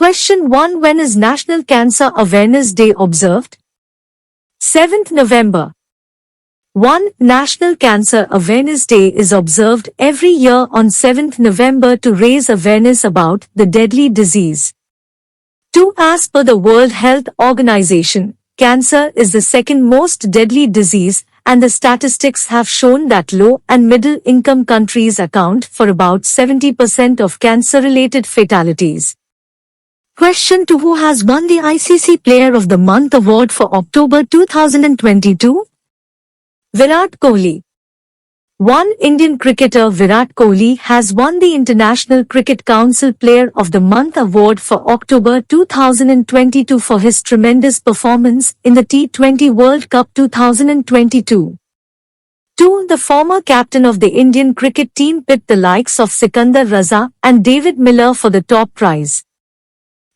Question 1. When is National Cancer Awareness Day observed? 7th November. 1. National Cancer Awareness Day is observed every year on 7th November to raise awareness about the deadly disease. 2. As per the World Health Organization, cancer is the second most deadly disease, and the statistics have shown that low and middle income countries account for about 70% of cancer-related fatalities. Question 2. Who has won the ICC Player of the Month award for October 2022? Virat Kohli. 1. Indian cricketer Virat Kohli has won the International Cricket Council Player of the Month award for October 2022 for his tremendous performance in the T20 World Cup 2022. 2. The former captain of the Indian cricket team picked the likes of Sikandar Raza and David Miller for the top prize.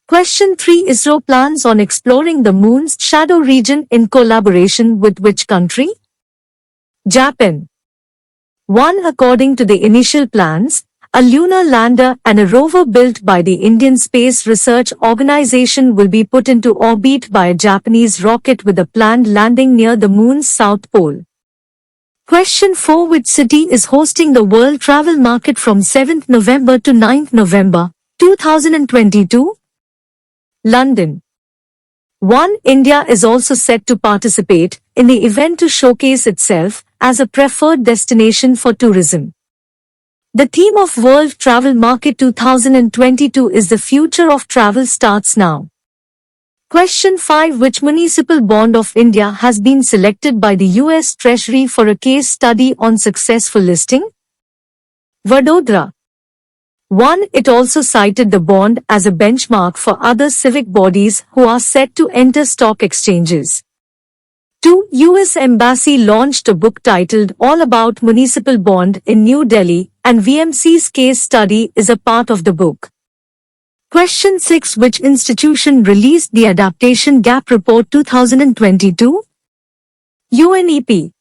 Question 3. ISRO plans on exploring the moon's shadow region in collaboration with which country? Japan. 1. According to the initial plans, a lunar lander and a rover built by the Indian Space Research Organization will be put into orbit by a Japanese rocket with a planned landing near the moon's south pole. Question 4. Which city is hosting the World Travel Market from 7th November to 9th November, 2022? London. 1. India is also set to participate in the event to showcase itself as a preferred destination for tourism. The theme of World Travel Market 2022 is The Future of Travel Starts Now. Question 5. Which municipal bond of India has been selected by the US Treasury for a case study on successful listing? Vadodara. 1. It also cited the bond as a benchmark for other civic bodies who are set to enter stock exchanges. 2. US Embassy launched a book titled All About Municipal Bond in New Delhi, and VMC's case study is a part of the book. Question 6. Which institution released the Adaptation Gap Report 2022? UNEP.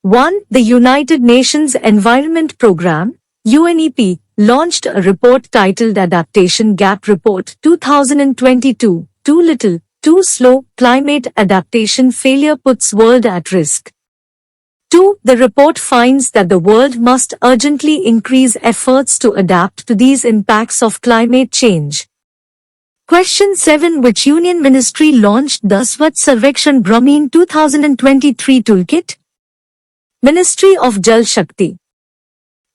1. The United Nations Environment Programme, UNEP, launched a report titled Adaptation Gap Report 2022, Too Little, Too Slow, Climate Adaptation Failure Puts World at Risk. 2. The report finds that the world must urgently increase efforts to adapt to these impacts of climate change. Question 7. Which Union Ministry launched the Swachh Sarvekshan Gramin 2023 Toolkit? Ministry of Jal Shakti.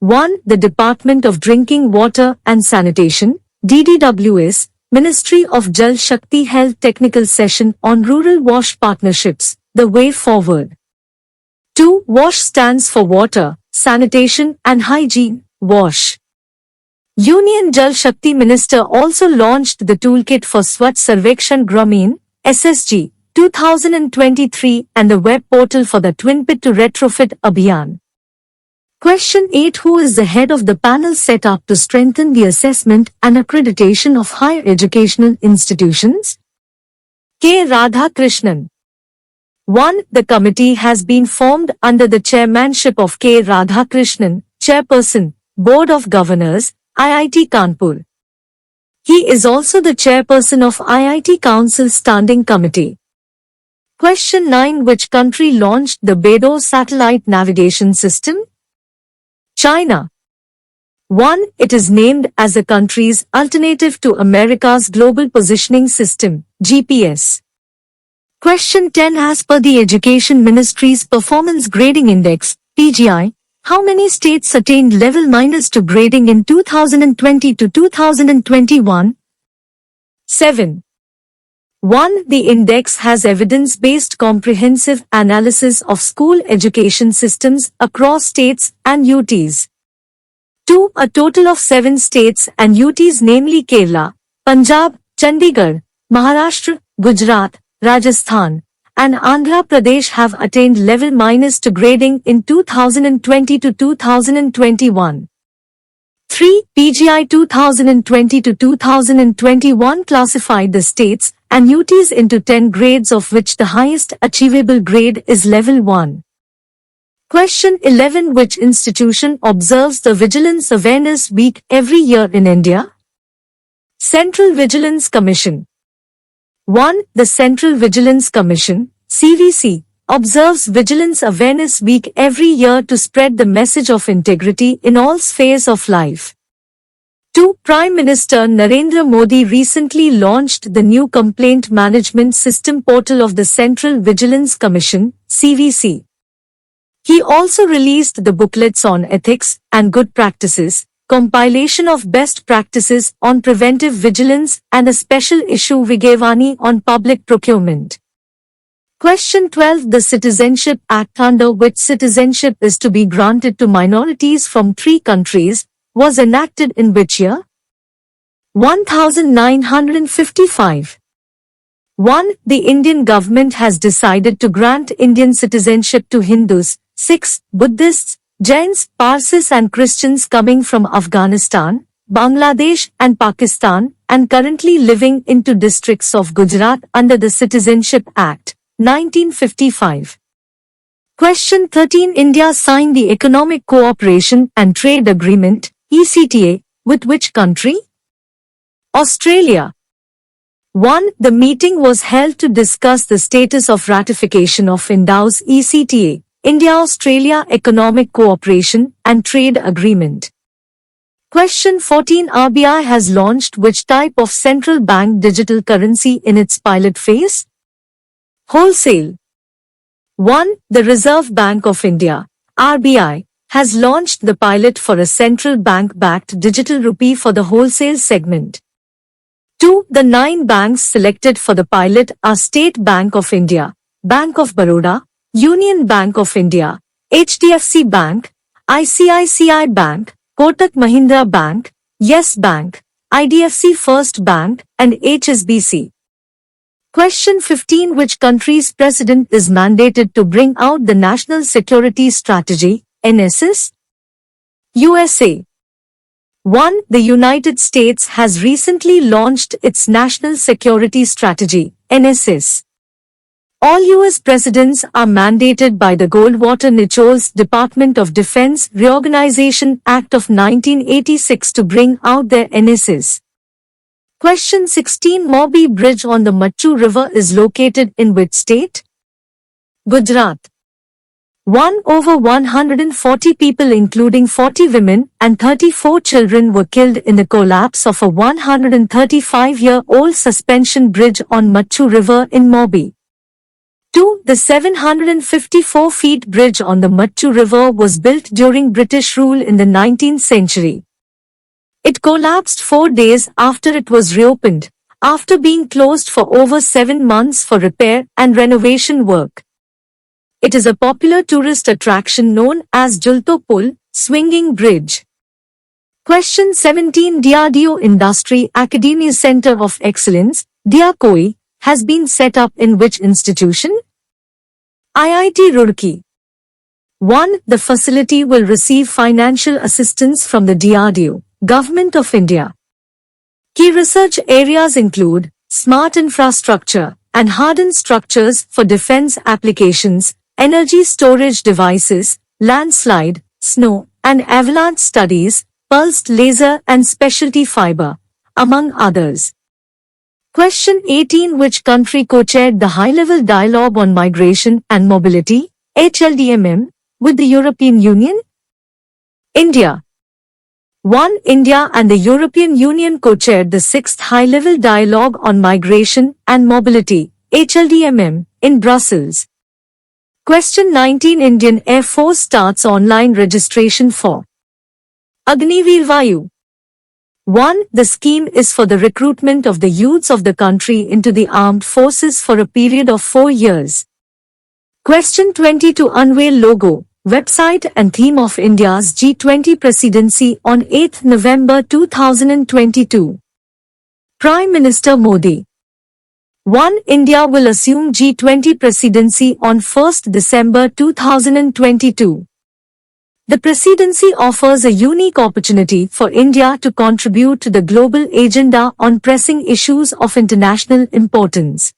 1. The Department of Drinking Water and Sanitation, DDWS, Ministry of Jal Shakti held technical session on rural wash partnerships, the way forward. 2. WASH stands for Water, Sanitation and Hygiene, WASH. Union Jal Shakti Minister also launched the Toolkit for Swachh Sarvekshan Gramin, SSG, 2023 and the web portal for the Twin Pit to Retrofit Abhiyan. Question 8. Who is the head of the panel set up to strengthen the assessment and accreditation of higher educational institutions? K. Radhakrishnan. 1. The committee has been formed under the chairmanship of K. Radhakrishnan, Chairperson, Board of Governors, IIT Kanpur. He is also the chairperson of IIT Council Standing Committee. Question 9. Which country launched the Beidou satellite navigation system? China. 1. It is named as the country's alternative to America's Global Positioning System, GPS. Question 10. As per the Education Ministry's Performance Grading Index, PGI, how many states attained level -2 grading in 2020 to 2021? 7. 1. The index has evidence-based comprehensive analysis of school education systems across states and UTs. 2. A total of 7 states and UTs namely Kerala, Punjab, Chandigarh, Maharashtra, Gujarat, Rajasthan, and Andhra Pradesh have attained level -2 grading in 2020 to 2021. 3. PGI 2020 to 2021 classified the states and UTs into 10 grades, of which the highest achievable grade is level 1. Question 11. Which institution observes the Vigilance Awareness Week every year in India? Central Vigilance Commission. 1. The Central Vigilance Commission, CVC, observes Vigilance Awareness Week every year to spread the message of integrity in all spheres of life. 2. Prime Minister Narendra Modi recently launched the new Complaint Management System portal of the Central Vigilance Commission, CVC. He also released the booklets on ethics and good practices, compilation of best practices on preventive vigilance and a special issue Vigevani on public procurement. Question 12. The Citizenship Act, under which citizenship is to be granted to minorities from 3 countries, was enacted in which year? 1955. 1. The Indian government has decided to grant Indian citizenship to Hindus, Sikhs, Buddhists, Jains, Parsis and Christians coming from Afghanistan, Bangladesh and Pakistan, and currently living in 2 districts of Gujarat under the Citizenship Act, 1955. Question 13. India signed the Economic Cooperation and Trade Agreement, ECTA, with which country? Australia. 1. The meeting was held to discuss the status of ratification of India's ECTA, India-Australia Economic Cooperation and Trade Agreement. Question 14. RBI has launched which type of central bank digital currency in its pilot phase? Wholesale. 1. The Reserve Bank of India, RBI, has launched the pilot for a central bank-backed digital rupee for the wholesale segment. 2. The 9 banks selected for the pilot are State Bank of India, Bank of Baroda, Union Bank of India, HDFC Bank, ICICI Bank, Kotak Mahindra Bank, Yes Bank, IDFC First Bank, and HSBC. Question 15. Which country's president is mandated to bring out the National Security Strategy, NSS? USA. 1. The United States has recently launched its National Security Strategy, NSS. All U.S. presidents are mandated by the Goldwater Nichols Department of Defense Reorganization Act of 1986 to bring out their NSS. Question 16. Morbi Bridge on the Machu River is located in which state? Gujarat. 1. Over 140 people including 40 women and 34 children were killed in the collapse of a 135-year-old suspension bridge on Machu River in Morbi. 2. The 754 feet bridge on the Machu River was built during British rule in the 19th century. It collapsed 4 days after it was reopened, after being closed for over 7 months for repair and renovation work. It is a popular tourist attraction known as Julto Pul, swinging bridge. Question 17. DRDO Industry Academia Center of Excellence, DIACOI, has been set up in which institution? IIT Roorkee. 1. The facility will receive financial assistance from the DRDO, Government of India. Key research areas include smart infrastructure and hardened structures for defense applications, energy storage devices, landslide, snow and avalanche studies, pulsed laser and specialty fiber, among others. Question 18. Which country co-chaired the high-level dialogue on migration and mobility, HLDMM, with the European Union? India. 1. India and the European Union co-chaired the 6th High-Level Dialogue on Migration and Mobility, HLDMM, in Brussels. Question 19. Indian Air Force starts online registration for Agniveer Vayu. 1. The scheme is for the recruitment of the youths of the country into the armed forces for a period of 4 years. Question 20. To unveil logo, website and theme of India's G20 presidency on 8 November 2022. Prime Minister Modi. 1. India will assume G20 presidency on 1st December 2022. The presidency offers a unique opportunity for India to contribute to the global agenda on pressing issues of international importance.